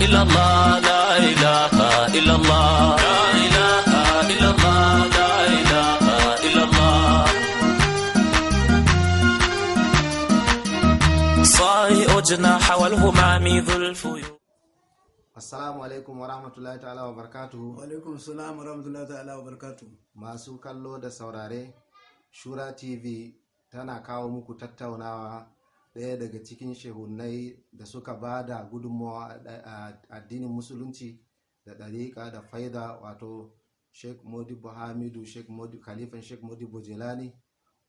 إلا الله لا إله إلا الله لا إله إلا الله لا إله إلا الله صائع جناح والهمام ذو الفيوم. Assalamu alaikum wa rahmatullahi ta'ala wa barakatuhu. Wa alaikum salam wa rahmatullahi ta'ala wa barakatuhu. Masu kallo da saurare, Shura TV tana kawo muku tattaunawa ɗaya daga cikin shehunai da suka ba da gudunmawa a addinin musulunci da ɗariƙa da faida, wato Sheikh Modibo Hamidu, Khalifan Sheikh Modibo Jelani,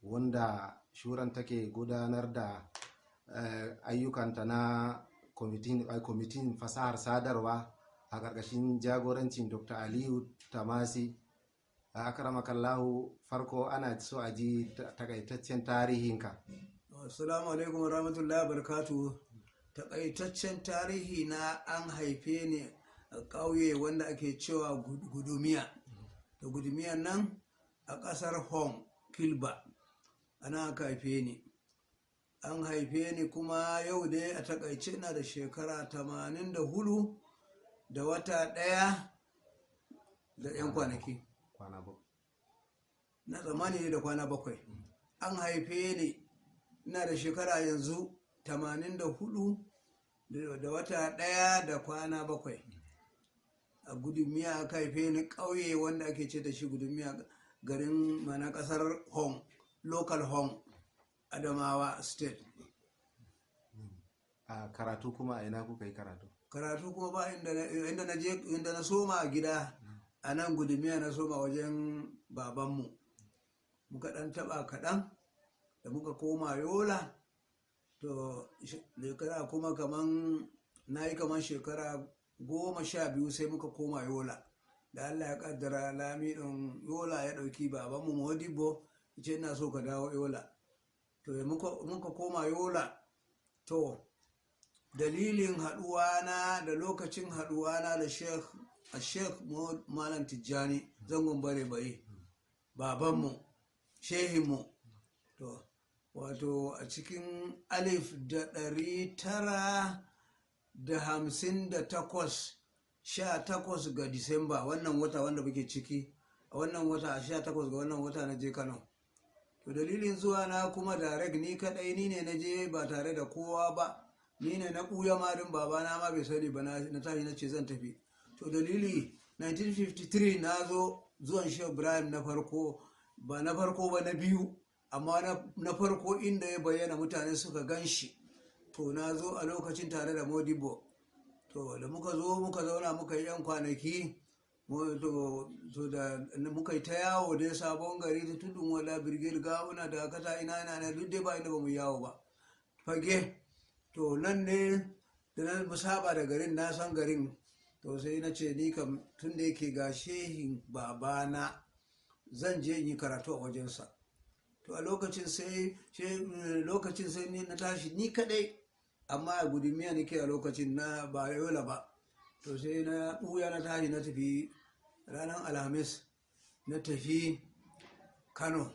wanda shuran take gudanar da ayyukanta na kwamitin fasahar sadarwa a ƙarƙashin jagorancin Dr. Aliyu Tamasi. Akramakallahu, farko ana so a ji takaitaccen tarihinka. Assalamu alaikum wa rahmatullahi wa barakatuhu. Takaitaccen tarihi na, an haife ni a ƙauye wanda ake cewa Gudumiya. Da Gudumiyan nan a ƙasar Hong Kilba ana aka haife ni. An haife ni kuma yau dai a takaice na da shekara 84 da wata ɗaya da 'yan kwanaki. Na tsammani da kwana 7. An haife ni ina da shekara yanzu 84 da wata ɗaya da kwana 7. A Gudumiya aka haife ni, ƙauye wanda ake ce da shi Gudumiya, garin mana ƙasar Hong, local Hong, Adamawa state. A karatu kuma a ina kuka yi karatu? Karatu kuma ba inda na soma a gida, a nan Gudumiya na soma wajen babanmu. Muka ɗan taɓa kaɗan da muka koma Yola, to shekara kuma na yi kaman shekara 12 sai muka koma Yola. Da Allah ya ƙaddara Lamidon Yola ya ɗauki babanmu Modibo, ce ina so ka dawo Yola. To muka koma Yola, to dalilin haɗuwana da lokacin haɗuwana da Sheikh Malam Tijjani zangon bare babanmu, shehinmu, to wato a cikin 1958, 18 ga Disamba, wannan wata wanda muke ciki, a wannan wata 18 ga wannan wata na je Kano. To dalilin zuwa na kuma direct, ni kadai, ni ne na je ba tare da kowa ba, ni ne na ɓuya marin babana ma bai sani ba, na tashi na ce zan tafi. To dalili 1953 na zo zuwan Shehu Ibrahim na farko ba na biyu, amma na farko inda ya bayyana mutane suka gan shi. To na zo a lokacin tare da Modibo. To da muka zo muka zauna muka yi 'yan kwanaki, to da muka yi ta yawo dai Sabon Gari da Tudun Wala, Birgil, Gawuna, da Kata, ina duk dai ba inda ba mu yawo ba. Fage, to nan ne da na saba da garin, na san garin. To sai na ce ni kam tun da yake ga shehin babana zan je in yi karatu a wajensa. To a lokacin sai ni na tashi ni kadai, amma a Gudumiya nake a lokacin, na ba Yola ba. To sai na ɓuya na tashi na tafi ranar Alhamis, na tafi Kano.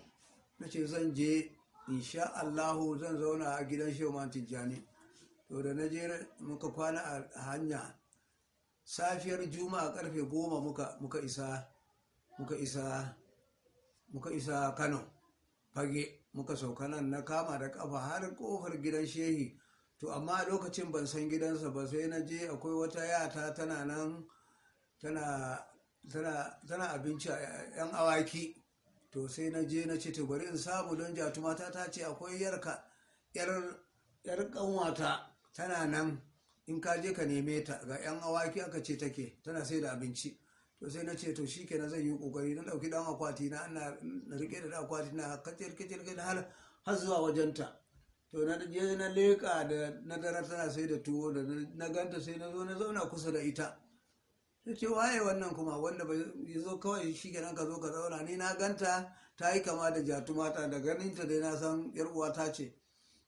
Na ce zan je insha Allahu zan zauna a gidan Shehu Malam Tijjani. To da na je muka kwana a hanya, safiyar Juma'a karfe 10 muka isa Kano Fage. Muka sauka nan, na kama da kafa har kofar gidan shehi. To amma lokacin ban san gidansa ba, sai na je akwai wata yata tana nan tana abinci a 'yan awaki. To sai na je na ce to bari in samu, don jatumata ta ce akwai yar kanwata tana nan, in ka je ka neme ta, ga 'yan awaki aka ce take, tana sai da abinci. To sai na ce to shikenan zan yi kokari, na dauki dan akwati na rike da akwati na kacir har zuwa wajenta. To na je na leka da na dare tana sai da tuwo, da na ganta sai na zo na zauna kusa da ita. Ta ce waye wannan kuma, wanda bai zo kawai shikenan ka zo ka zauna, ni na ganta ta yi kama da jatumata, da ganinta dai na san yar uwata ce.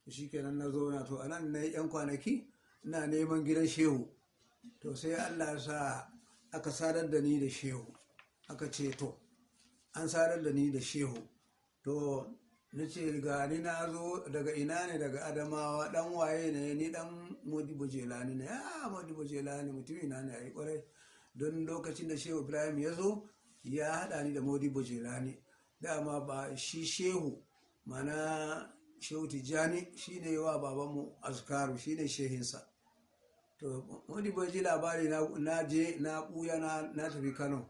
To shikenan na zauna. To anan na yi 'yan kwanaki ina neman gidan shehu. To sai Allah ya sa aka sadar da ni da shehu, aka ce to an sadar da ni da shehu. To na ce ga ni na zo daga ina ne, daga Adamawa, dan waye ne, ni dan Modibo Jelani ne. Modibo Jelani mutum ina ne, ai kwarai, don lokacin da Shehu Ibrahim ya zo ya haɗa ni da Modibo Jelani. Dama ba shi shehu, mana Shehu Tijjani shi ne wa babanmu azkaru, shi ne shehinsa. To Modibo ji labari na je na ɓuya na tafi Kano,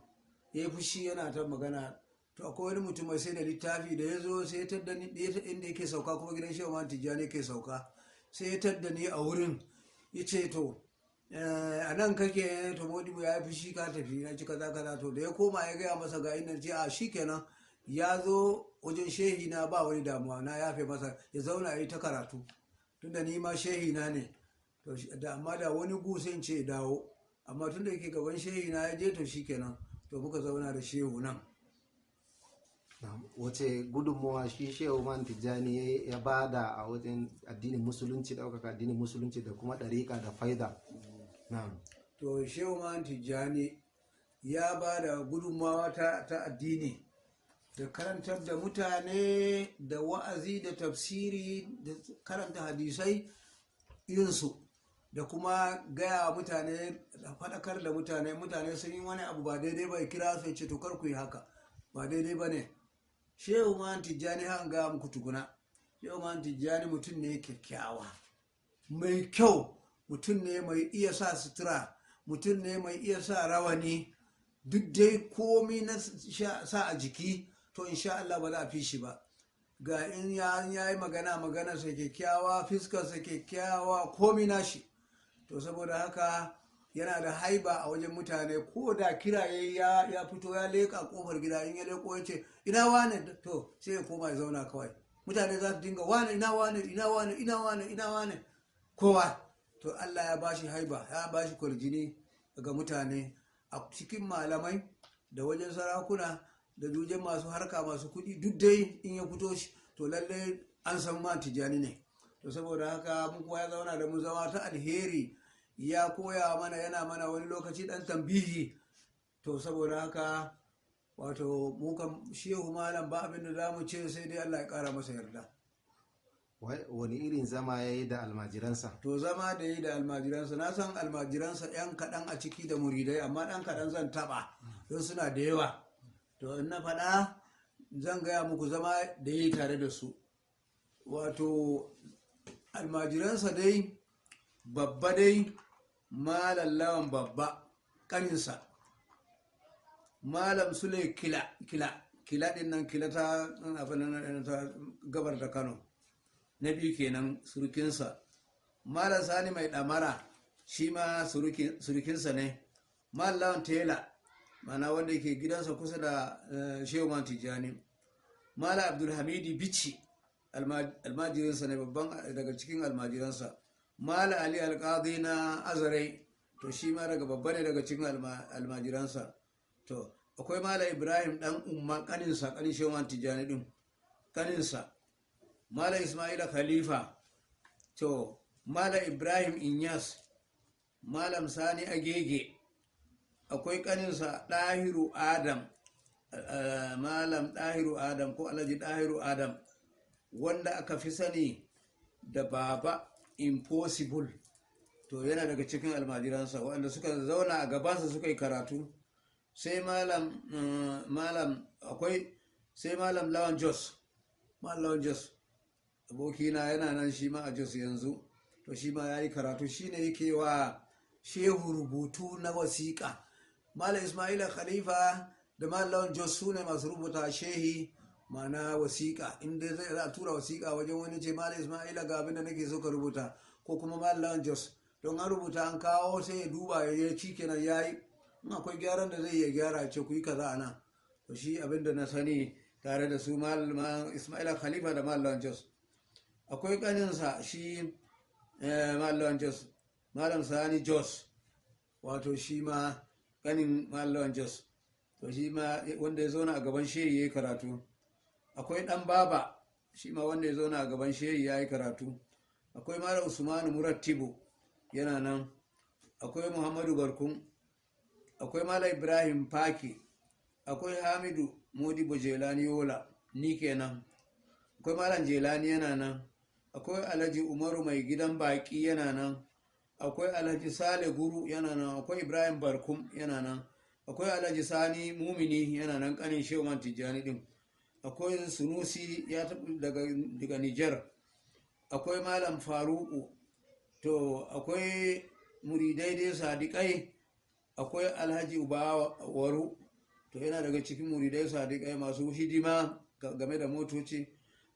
ya yi fushi yana ta magana. To akwai wani mutum mai sai da littafi da ya zo sai ya tadda ni inda yake sauka, kuma gidan Shehu Man Tijjani yake sauka, sai ya tadda ni a wurin, ya ce to a nan kake? To Modibo ya yi fushi ka tafi, na ci kaza kaza. To da ya koma ya gaya masa ga inda, ce a shi kenan, ya zo wajen shehi na ba wani damuwa, na yafe masa ya zauna ya yi ta karatu, tunda ni ma shehi na ne. To amma da wani gusin ce dawo, amma tunda yake gaban shehi na ya je, to shi kenan, to muka zauna da shehu nan. Wace gudunmawa shi Shehu Man Tijjani ya bada a wajen addinin musulunci, ɗaukaka addinin musulunci da kuma ɗariƙa da faida? To Shehu Man Tijjani ya bada gudunmawa ta addini, da karantar da mutane, da wa'azi, da tafsiri, da karanta hadisai irinsu, da kuma gaya wa mutane, da faɗakar da mutane sun yi wani abu ba daidai ba, ya kira su ya ce to kar ku yi haka, ba daidai ba ne. Shehu Man Tijjani han ga muku tukuna, Shehu Man Tijjani mutum ne kyakkyawa, mai kyau, mutum ne mai iya sa sutura, mutum ne mai iya sa rawani, duk dai komi na sa a jiki, to insha Allah ba za a fi shi ba. Ga in ya yi magana sa kyakkyawa, fiskarsa kyakkyawa, komi nashi. To saboda haka yana da haiba a wajen mutane, ko da kira ya fito ya leƙa ƙofar gida, in ya leƙo ya ce ina wane, to sai ya koma ya zauna kawai, mutane za su dinga wane ina wane ina wane ina wane ina wane, kowa. To Allah ya bashi haiba, ya bashi kwarjini daga mutane, a cikin malamai da wajen sarakuna da wajen masu harka, masu kuɗi, duk dai in ya fito shi, to lallai an san Man Tijjani ne. To saboda haka mun kuma ya zauna da mu zama ta alheri, ya koya mana, yana mana wani lokaci dan tambihi. To saboda haka wato mu kan Shehu malam ba abin da za mu ce sai dai Allah ya kara masa yarda. Wani irin zama ya yi da almajiransa? To zama da yi da almajiransa, na san almajiransa yan kaɗan a ciki da muridai, amma ɗan kaɗan zan taɓa don suna da yawa. To in na faɗa zan gaya muku zama da yi tare da su. Wato almajiransa dai, babba dai Malam Lawan Babba, ƙaninsa Malam Sule Kila ɗin nan, Kila ta gabar da Kano, na biyu kenan surukinsa. Malam Sani Mai Ɗamara, shi ma surukinsa ne. Malam Lawan Tela, mana wanda yake gidansa kusa da Shehu Man Tijjani. Malam Abdulhamidi Bichi, almajiransa ne, babban daga cikin almajiransa. Malam Ali Alƙadi na Azare, to shi ma daga babba ne daga cikin almajiransa. To akwai Malam Ibrahim ɗan umma, ƙaninsa, ƙanin Shehu Man Tijjani ɗin, ƙaninsa. Malam Ismaila Khalifa, to Malam Ibrahim Inyas, Malam Sani Agege, akwai ƙaninsa Ɗahiru Adam, Malam Ɗahiru Adam ko Alhaji Ɗahiru Adam, wanda aka fi sani da Baba Impossible, to yana daga cikin almajiransa wanda suka zauna a gabansa suka yi karatu. Sai Malam Lawan Jos, Malam Lawan Jos abokina yana nan shi ma a Jos yanzu, to shi ma ya yi karatu, shi ne yake wa Shehu rubutu na wasiƙa. Malam Ismaila Khalifa da Malam Lawan Jos su ne masu rubuta shehi mana wasiƙa, inda zai a tura wasiƙa wajen wani, ce Malam Ismaila ga abin da nake so ka rubuta, ko kuma Malam Lawan Jos, don an rubuta an kawo sai ya duba ya ci kenan ya yi, in akwai gyaran da zai iya gyara, ce ku yi kaza a nan. To shi abin da na sani tare da su Malam Ismaila Khalifa da Malam Lawan Jos. Akwai ƙaninsa shi Malam Lawan Jos, Malam Sani Jos, wato shi ma ƙanin Malam Lawan Jos, to shi ma wanda ya zauna a gaban shehi ya yi karatu. Akwai ɗan baba, shi ma wanda ya zauna a gaban shehi ya yi karatu. Akwai Malam Usmanu Murattibu, yana nan. Akwai Muhammadu Barkun, akwai Malam Ibrahim Faki, akwai Hamidu Modibo Jelani Yola, ni kenan. akwai malam jelani yana nan, akwai alhaji umaru mai gidan baki yana nan, akwai alhaji sale guru yana nan, akwai ibrahim barkum yana nan, akwai alhaji sani mumini yana nan kanin shehuman tijjani din, akwai sunusi ya tafi daga nijar, akwai malam faruku, to akwai muridai dai sadiƙai, akwai alhaji waru, to yana daga cikin muridai sadiƙai masu hidima game da motoci,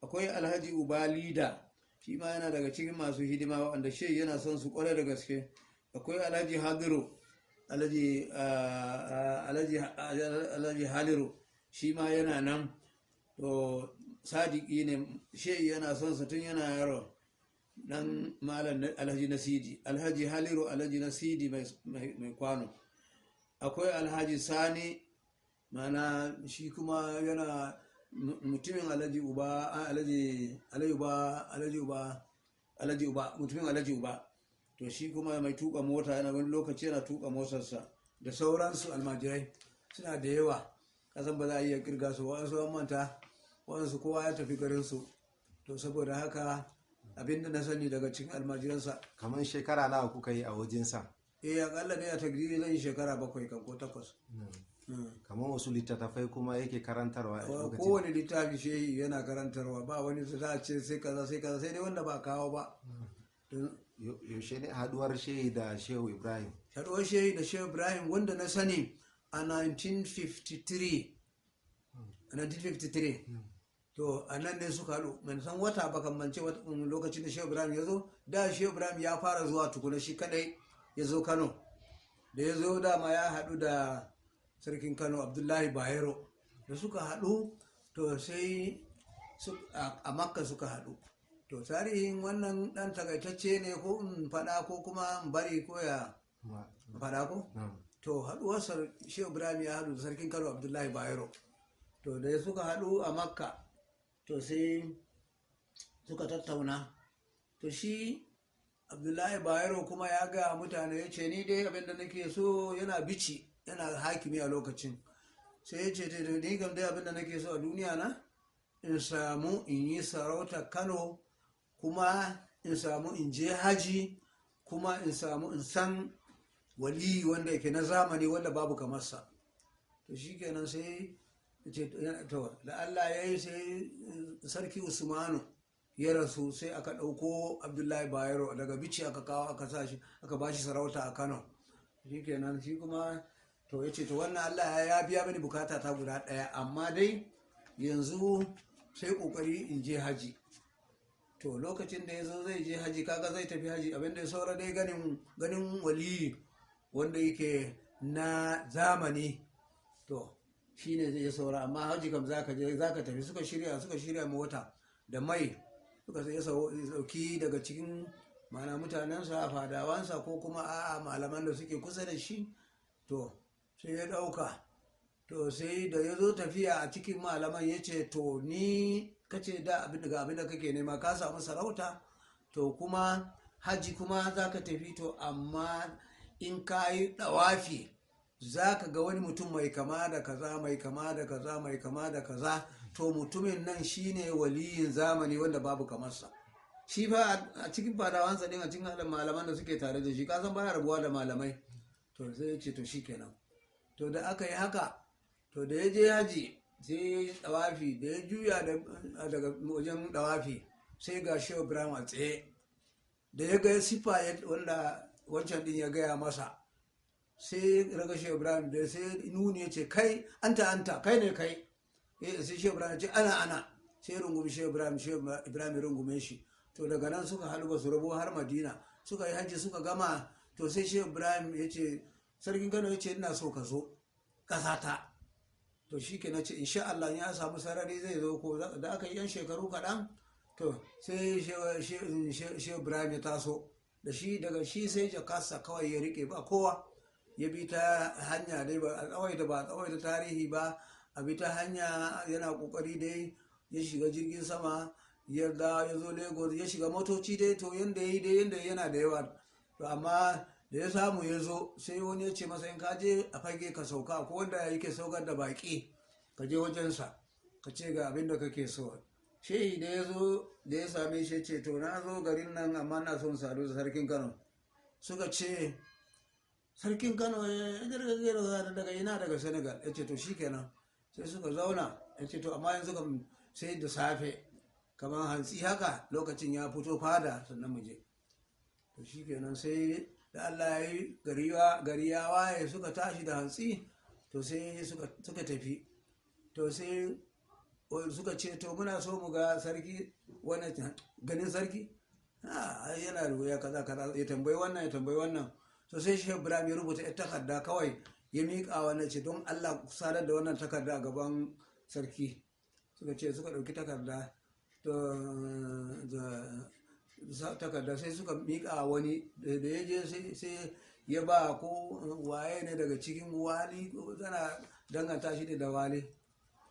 akwai alhaji ubalida, shi ma yana daga cikin masu hidima wanda shi yana son su kware da gaske, akwai alhaji hadiru, alhaji haliru, shi ma yana nan, to sadiki ne, shi yana son sa tun yana yaro, dan malam alhaji nasidi, alhaji haliru alhaji nasidi mai kwano, akwai alhaji sani, mana shi kuma yana mutumin alhaji uba, mutumin alhaji uba, to shi kuma mai tuka mota yana wani lokaci yana tuka motarsa da sauransu. Almajirai suna da yawa, kasan ba za a iya kirga su, waɗansu an manta, waɗansu kowa ya tafi garinsu, to saboda haka abinda na sani daga cikin almajiransa. Kamar shekara nawa kuka yi a wajensa? Akalla ne a tagdiri zan yi shekara 7 kan ko 8. Kamar wasu littattafai kuma yake karantarwa a lokacin? Kowane littafi shehi yana karantarwa, ba wani su za a ce sai kaza sai kaza, sai dai wanda ba kawo ba. Yaushe ne haduwar shehi da shehu Ibrahim? Haduwar shehi da shehu Ibrahim wanda na sani a 1953. To a nan ne suka haɗu, man san wata ba kamance lokacin da shehu Ibrahim ya zo, da shehu Ibrahim ya fara zuwa tukuna shi kadai ya zo Kano, da ya zo dama ya haɗu da sarkin Kano Abdullahi Bayero, da suka haɗu to sai a Makka suka haɗu. To tarihin wannan ɗan takaitacce ne, ko in faɗa ko kuma in bari ko ya faɗa ko? To haɗuwarsa shehu Ibrahim ya haɗu da sarkin Kano Abdullahi Bayero, to da suka haɗu a Makka, to sai suka tattauna, to shi Abdullahi Bayero kuma ya ga mutane, ya ce ni dai abinda nake so, yana bici, yana hakimi a lokacin, sai ya ce ni kam dai abinda nake so a duniya na in samu in yi sarauta Kano, kuma in samu in je haji, kuma in samu in san wali wanda yake na zamani wanda babu kamarsa. To shi kenan sai to da Allah ya yi, sai sarki Usmanu ya rasu, sai aka ɗauko Abdullahi Bayero daga bici aka kawo aka sa shi, aka ba shi sarauta a Kano. Shi kenan shi kuma to ya ce to wannan Allah ya biya mini bukata ta guda ɗaya, amma dai yanzu sai ƙoƙari in je haji. To lokacin da ya zo zai je haji, kaga zai tafi haji, abinda ya saura dai ganin waliyi wanda yake na zamani, to shine zai saura, amma haji kam zaka tafi. Suka shirya mota da mai, suka sai sauki daga cikin mana mutanensa, fadawansa ko kuma a'a malaman da suke kusa da shi, to sai ya dauka. To sai da ya zo tafiya a cikin malaman ya ce to ni kace da abin da kake nema, ka samu sarauta, to kuma haji kuma za ka tafi, to amma in ka yi ɗawafi za ka ga wani mutum mai kama da kaza, mai kama da kaza, mai kama da kaza, to mutumin nan shine waliyin zamani wanda babu kamarsa. Shi fa a cikin fadawansa din, a cikin malaman da suke tare da shi, ka san baya rabuwa da malamai. To sai ya ce to shikenan. To da aka yi haka, to da ya je haji sai ya yi ɗawafi, da ya juya daga wajen ɗawafi, sai ga shehu Ibrahim a tsaye, da ya ga siffa wanda wancan din ya gaya masa, sai raga shehu Ibrahim da sai nuni ya ce kai anta kai ne kai, sai shehu Ibrahim ya ce ana, sai rungumi shehu Ibrahim ya rungume shi. To daga nan suka haɗu, ba su rabo har Madina, suka yi hajji suka gama. To sai shehu Ibrahim ya ce sarkin Kano ya ce ina so ka zo ƙasata. To shi ke na ce insha Allah ya samu sarari zai zo, ko da aka yi 'yan shekaru kaɗan, to sai shehu Ibrahim ya taso da shi, daga shi sai jakasa kawai ya rike, ba kowa, ya bi ta hanya dai, ba a tsawaita tarihi ba, a bi ta hanya yana kokari dai, ya shiga jirgin sama, ya zo Lagos, ya shiga motoci dai, to yanda yana da yawa. To amma da ya samu ya zo, sai wani ya ce masa in ka je a fage ka sauka, ko wanda yake saukar da baki, ka je wajensa ka ce ga abin da kake so. shehi da ya zo da ya same shi ce to na zo garin nan amma na son sadu da sarkin Kano. Suka ce sarkin Kano daga ina, daga Senegal. Ya ce to shikenan. Sai suka zauna. Ya ce to amma yanzu kam sai da safe kamar hantsi haka lokacin ya fito fada sannan mu je. To shikenan sai da Allah ya yi gari ya waye suka tashi da hantsi, to sai suka tafi. To sai suka ce to muna so mu ga sarki, wannan ganin sarki yana da wuya kaza kaza, ya tambayi wannan ya tambayi wannan. To sai Shehu Ibrahim ya rubuta ita takarda kawai ya miƙa wannan, ce don Allah sadar da wannan takarda a gaban sarki. Suka ce suka ɗauki takarda takarda sai suka miƙa wani da ya je sai ya ba ko waye ne daga cikin wali, tana danganta shi da wali.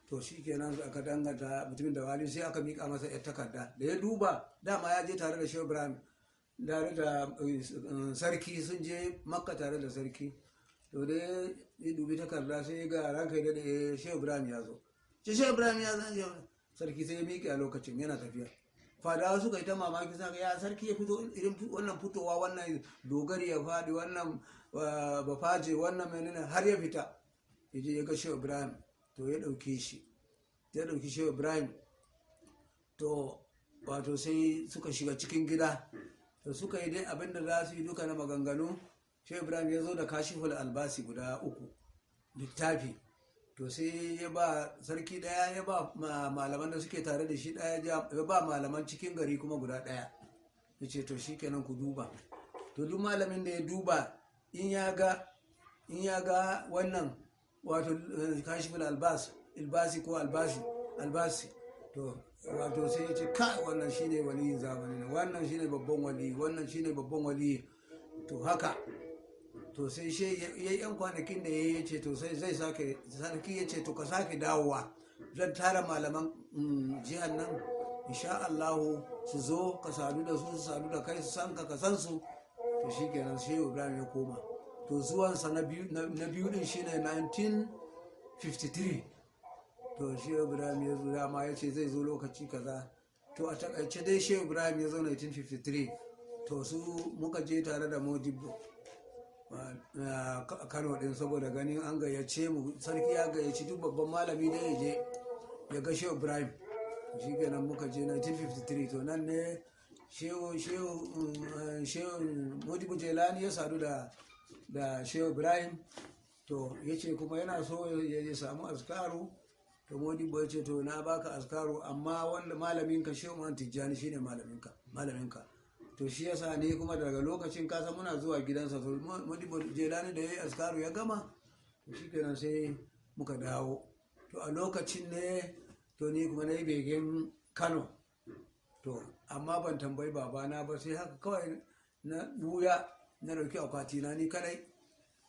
To shi kenan aka danganta mutumin da wali, sai aka miƙa masa yar takarda. Da ya duba, dama ya je tare da Shehu Ibrahim tare da sarki, sun je Makka tare da sarki. To da ya dubi takarda sai ga ranka da Shehu Ibrahim ya zo. Shehu Ibrahim ya zo, sarki sai ya miƙe a lokacin yana tafiya. Fadawa suka yi ta mamaki, saka ya sarki ya fito irin wannan fitowa, wannan dogari ya faɗi, wannan bafaje, wannan menene, har ya fita ya je ya ga Shehu Ibrahim. To ya ɗauke shi, ya ɗauki Shehu Ibrahim. To wato sai suka shiga cikin gida, to suka yi dai abin da za su yi duka na maganganu. Shehu Ibrahim ya zo da kashiful albasi guda 3 littafi. To sai ya ba sarki ɗaya, ya ba malaman da suke tare da shi ɗaya, ya ba malaman cikin gari kuma guda ɗaya. Ya ce to shi kenan ku duba. To duk malamin da ya duba, in ya ga wannan wato kashiful albasi ko albasi, to wato sai ya ce kai wannan shine waliyin zamani, wannan shine babban wali, wannan shine babban wali. To haka, to sai shi ya yan kwanakin da ya ce to sai zai sake, sarki ya ce to ka sake dawowa, zan tara malaman jihar nan insha Allah su zo ka sadu da su sadu da kai, su san ka san su. To shikenan Shehu Ibrahim ya koma. To zuwansa na biyu din shine 1953. To Shehu Ibrahim ya zo, dama ya ce zai zo lokaci kaza. To a takaice dai Shehu Ibrahim ya zo 1953. To su muka je tare da Modibbo Kano din, saboda ganin an gayyace mu, sarki ya gayyaci duk babban malami da ya je ya ga Shehu Ibrahim. Shi kenan muka je 1953. To nan ne Shehu Modibbo Jelani ya sadu da Shehu Ibrahim. To ya ce kuma yana so ya samu askaru. To Modibbo ya ce to na baka askaru, amma wanda malaminka Shehu Man Tijjani shine malaminka. To shi yasa ne kuma daga lokacin kasa muna zuwa gidansa. To Modibbo Jelani da ya yi askaru ya gama, to shi kenan sai muka dawo. To a lokacin ne to ni kuma na yi begen Kano. To amma ban tambayi babana ba, sai haka kawai na buya na dauki akwatina ni kadai.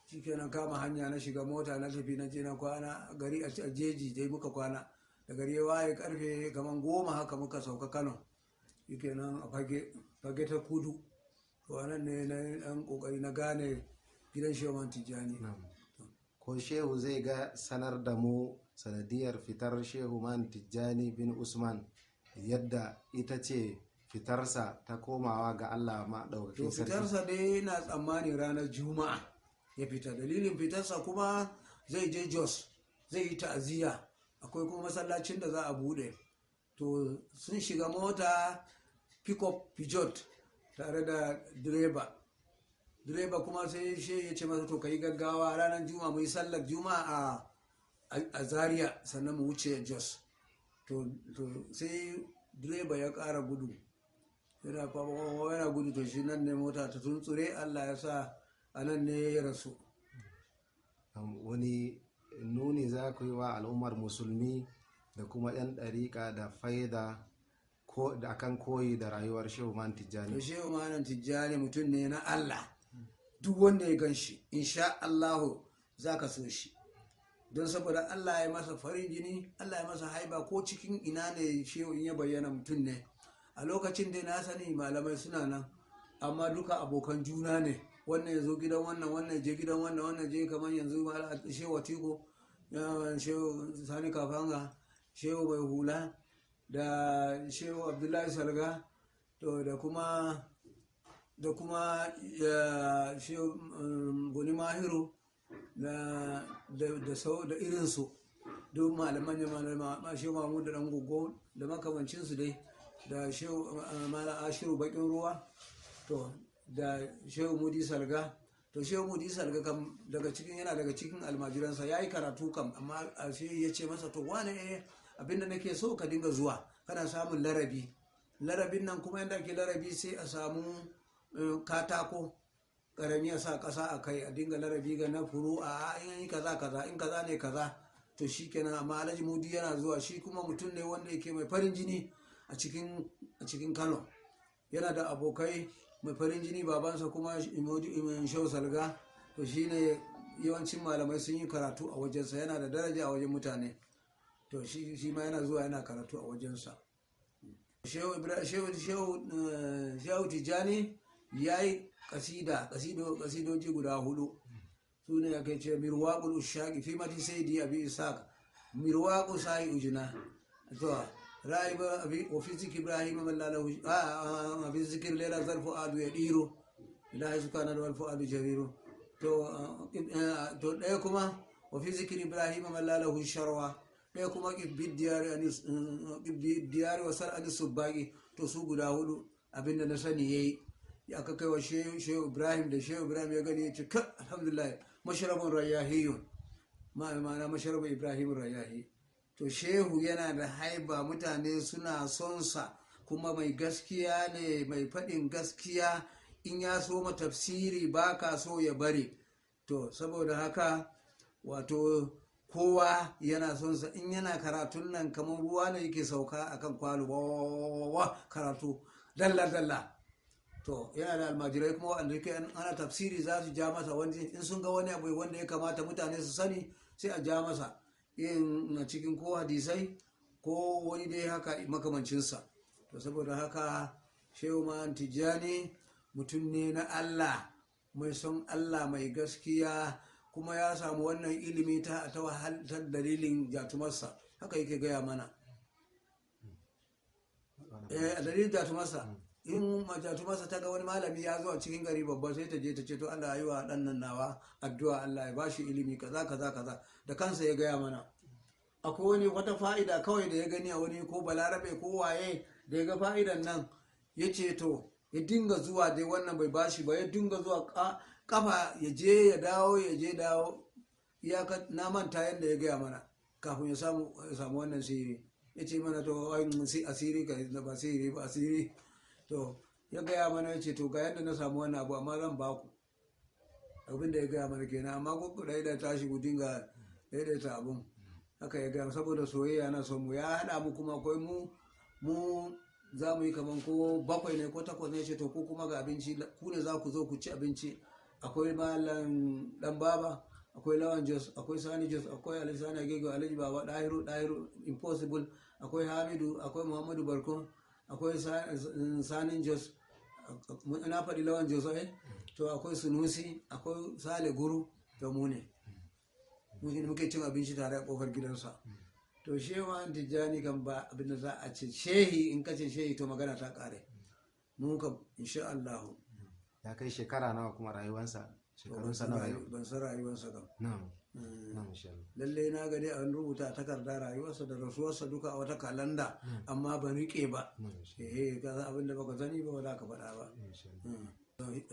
Shi kenan kama hanya na shiga mota na tafi, na je na kwana gari a jeji dai muka kwana. Da gari ya waye karfe kaman 10 haka muka sauka Kano. Shi kenan a fage ta kudu. To wannan ne na ɗan kokari na gane gidan Shehu Man Tijjani. Ko Shehu zai ga sanar da mu sanadiyar fitar Shehu Man Tijjani bin Usman, yadda ita ce fitarsa ta komawa ga Allah maɗaukakin sarki? To fitarsa dai na tsammani ranar Juma'a ya fita. Dalilin fitarsa kuma zai je Jos, zai yi ta'aziyya. Akwai kuma masallacin da za a bude. To sun shiga mota pick-up Peugeot tare da direba kuma sai shi ya ce masa to kai gaggawa ranar Juma'a mu yi sallar Juma'a a Zaria sannan mu wuce Jos. To sai direba ya ƙara gudu, yana gudu. To shi nan ne mota ta tuntsure, Allah ya sa a nan ne ya rasu. Wani nuni za ku yi wa al'ummar musulmi da kuma 'yan ɗariƙa da faida ko da kan koyi da rayuwar Shehu Man Tijjani? To Shehu Man Tijjani mutum ne na Allah, duk wanda ya gan shi insha Allahu za ka so shi, don saboda Allah ya masa farin jini, Allah ya masa haiba. Ko cikin ina ne Shehu in ya bayyana mutum ne. A lokacin da na sani malamai suna nan, amma duka abokan juna ne. Wannan ya zo gidan wannan ya je gidan wannan je, kamar yanzu Shehu Watiko, Shehu Sani Kafanga, Shehu Bai Hula, da shehu abdullahi salga to da kuma shehu goni mahiru da irinsu duk malaman shehu mahmud da dan gugu da makamancinsu dai da shehu ashiru bakin ruwa to da shehu mudi salga to shehu mudi salga kam yana daga cikin almajiransa ya yi karatu kam amma sai ya ce masa to wane abinda nake so ka dinga zuwa kana samun larabin nan kuma yadda ake larabi sai a samu katako karami a sa kasa a kai a dinga larabi ga na furu a in yi kaza in kaza ne kaza to shi kenan. amma alhaji mudi yana zuwa shi kuma mutum ne wanda yake mai farin jini a cikin Kano, yana da abokai mai farin jini, babansa kuma shehu salga to shine yawancin malamai sun yi karatu a wajensa, yana da daraja a wajen mutane to shi ma yana zuwa yana karatu a wajensa. shehu tijjani ya yi kasidoji guda 4 su ne ake ce mirwaƙul ushaqi fi mati sayyidi abi ishaq mirwaƙu sa'i ujina to raiba abi wa fi zikri ibrahim mallalahu fi zikri lela zarfu adu yadiru ilahi subhanahu wal fuadu jariru to ɗaya kuma wa fi zikri ibrahim mallalahu sharwa ɗaya kuma diyari wa sar'ani subbaki to su guda 4 abinda na sani yayi aka kai wa shehu ibrahim da shehu ibrahim ya gani ya ce ka alhamdulillah masharabin rayahiyun ma'ana masharabin ibrahim rayahi to shehu yana da haiba, mutane suna son sa kuma mai gaskiya ne, mai faɗin gaskiya, in ya so ma tafsiri ba ka so ya bari to saboda haka wato kowa yana son sa, in yana karatun nan kamar ruwa ne yake sauka akan kwalo wa karatu dalla to yana da almajirai kuma wanda yake ana tafsiri za su ja masa wani in sun ga wani abu wanda ya kamata mutane su sani sai a ja masa in na cikin ko hadisai ko wani dai haka makamancinsa to saboda haka shehu man tijjani mutum ne na Allah, mai son Allah, mai gaskiya, kuma ya samu wannan ilimi ta wahaltar dalilin jatumarsa, haka yake gaya mana a dalilin jatumarsa. In jatumarsa ta ga wani malami ya zo a cikin gari babba sai ta je ta ce to Allah yi wa ɗan nan nawa addu'a, Allah ya bashi ilimi kaza da kansa ya gaya mana. Akwai wani wata fa'ida kawai da ya gani a wani ko balarabe ko waye da ya ga fa'idan nan ya ce to ya dinga zuwa dai wannan bai bashi ba, ya dinga zuwa kafa ya je ya dawo iyaka na manta yadda ya gaya mana kafin ya samu wannan sihiri. Ya ce mana to asiri ka ba sihiri ba asiri, to ya gaya mana ya ce to ga yadda na samu wannan abu amma zan baku abin da ya gaya mana kenan, amma ku da tashi ku dinga daidaita abun haka ya gaya saboda soyayya na son mu ya haɗa mu kuma akwai mu za mu yi kaman ko 7 ne ko 8 ne, ce to ko kuma ga abinci ku ne za ku zo ku ci abinci. Akwai malam dan baba, akwai lawan jos, akwai sani jos, akwai alisani agego, alhaji baba dahiru impossible, akwai hamidu, akwai muhammadu barko, akwai sanin jos, na faɗi lawan jos to akwai sunusi, akwai sale guru da mu ne muke cin abinci tare a kofar gidansa. To shewa tijjani kan ba abinda za a ce shehi, in kace shehi to magana ta kare mu kam insha Allah. Ya kai shekara nawa kuma rayuwarsa? Shekarunsa nawa? Ban san rayuwarsa kam. Na'am. Lalle na gani an rubuta takarda rayuwarsa da rasuwarsa duka a wata kalanda, amma ban rike ba. Kaza abinda baka sani ba za ka faɗa ba.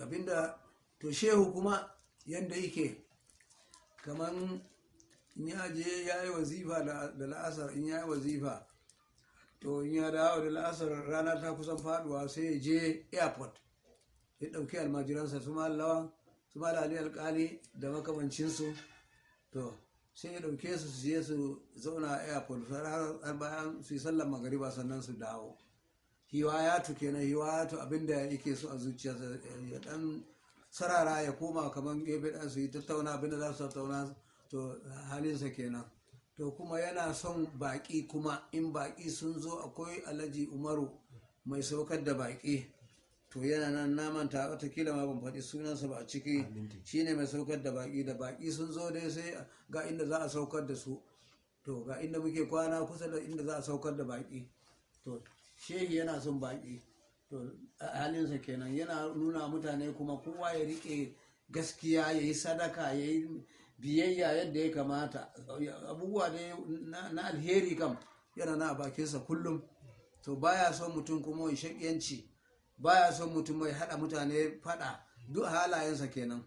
Abinda to shehu kuma yanda yake kaman in ya je ya yi wazifa da la'asar, in ya yi wazifa to in ya dawo da la'asar rana ta kusan faduwa sai ya je airport ya ɗauki almajiransa su malawan su malali alkali da makamancinsu, to sai ya ɗauke su je su zauna a airport har bayan su yi sallar magariba sannan su dawo. Hiwayatu kenan, hiwayatu abinda yake so a zuciyarsa ya dan sarara ya koma kamar gefe ɗan su yi tattauna abinda za su tattauna, to halinsa kenan. To kuma yana son baƙi, kuma in baƙi sun zo akwai alhaji umaru mai saukar da baƙi, to yana nan namanta watakila ma ban faɗi sunansa ba a ciki, shine mai saukar da baƙi sun zo dai sai ga inda za a saukar da su, to ga inda muke kwana kusa da inda za a saukar da baƙi to shehi yana son baki, to halinsa kenan yana nuna mutane kuma kowa ya rike gaskiya, ya yi sadaka, ya yi biyayya yadda ya kamata, abubuwa na alheri kam yana na bakinsa kullum. To baya son mutum kuma mai shakiyanci, baya son mutum mai hada mutane fada, duk halayensa kenan.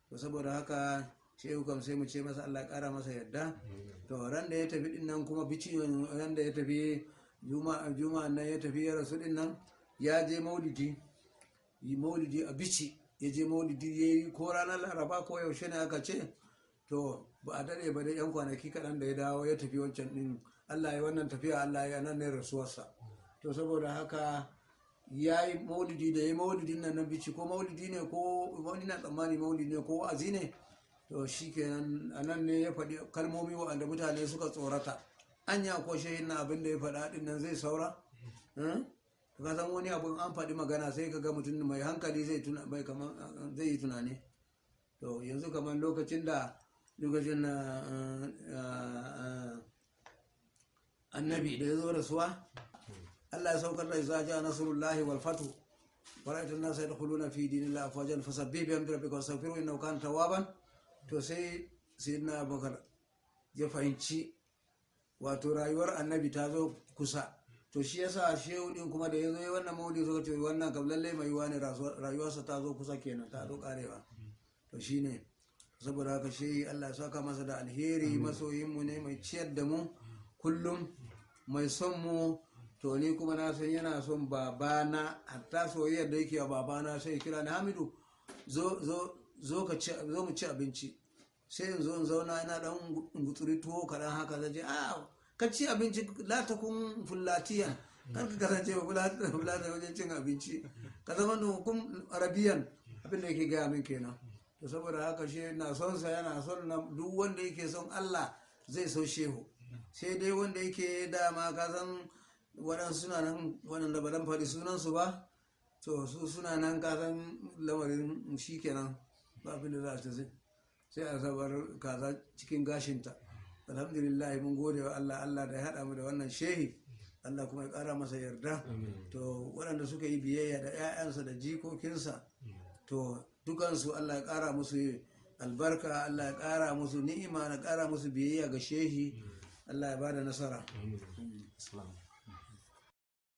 To saboda haka shehu kam sai mu ce masa Allah ya kara masa yadda. To ran da ya tafi din nan kuma bici, ran da ya tafi juma'a nan ya tafi ya rasu din nan, ya je maulidi a bici, ya je maulidi ya yi ko ranar laraba ko yaushe ne aka ce. To ba a dare ba da yan kwanaki kaɗan da ya dawo ya tafi wancan din, Allah ya wannan tafiya, Allah ya nan ne rasuwarsa. To saboda haka ya yi maulidi, da ya yi maulidin nan na bici, ko maulidi ne ko wani na tsammani maulidi ne ko wa'azi ne. To shi kenan a nan ne ya faɗi kalmomi waɗanda mutane suka tsorata, anya ko shehin na abin da ya faɗa ɗin nan zai saura. Ka san wani abin an faɗi magana sai ka ga mutum mai hankali zai yi tunani. To yanzu kamar lokacin annabi da ya zo rasuwa, Allah ya saukar da iza ja nasrullahi wal fatu wa ra'aytan nasa yadkhuluna fi dinillahi afwajan fasabbih bihamdi rabbika wastaghfirhu innahu kana tawwaban. To sai sayyidina Abubakar ya fahimci wato rayuwar annabi ta zo kusa. To shi yasa shehu din kuma da ya zo wannan maulidi suka ce wannan kam lalle mai yiwa ne rayuwarsa ta zo kusa kenan, ta zo karewa. To shine saboda haka shehi Allah ya saka masa da alheri, masoyin mu ne, mai ciyar da mu kullum, mai son mu. To ni kuma na san yana son babana, hatta soyayyar da yake wa babana sai kira ni, Hamidu zo mu ci abinci. Sai in zo in zauna ina dan gutsuri tuwo kaɗan haka, zai ce ka ci abinci, la takun fullatiyan, kar ka kasance fulata wajen cin abinci, ka zama hukun arabiyan, abin da yake gaya min kenan. To saboda haka shi na son sa, yana son duk wanda yake son Allah zai so shehu. Sai dai wanda yake dama ka san waɗansu suna nan waɗanda ba dan faɗi sunansu ba, to su suna nan ka san lamarin shi kenan, ba abin da za a ce sai a sabar kaza cikin gashinta. Alhamdulillah mun gode wa Allah da ya haɗa mu da wannan shehi, Allah kuma ya ƙara masa yarda. To waɗanda suka yi biyayya da 'ya'yansa da jikokinsa, to dukansu Allah ya ƙara musu albarka, Allah ya ƙara musu ni'ima, na ƙara musu biyayya ga shehi, Allah ya bada nasara.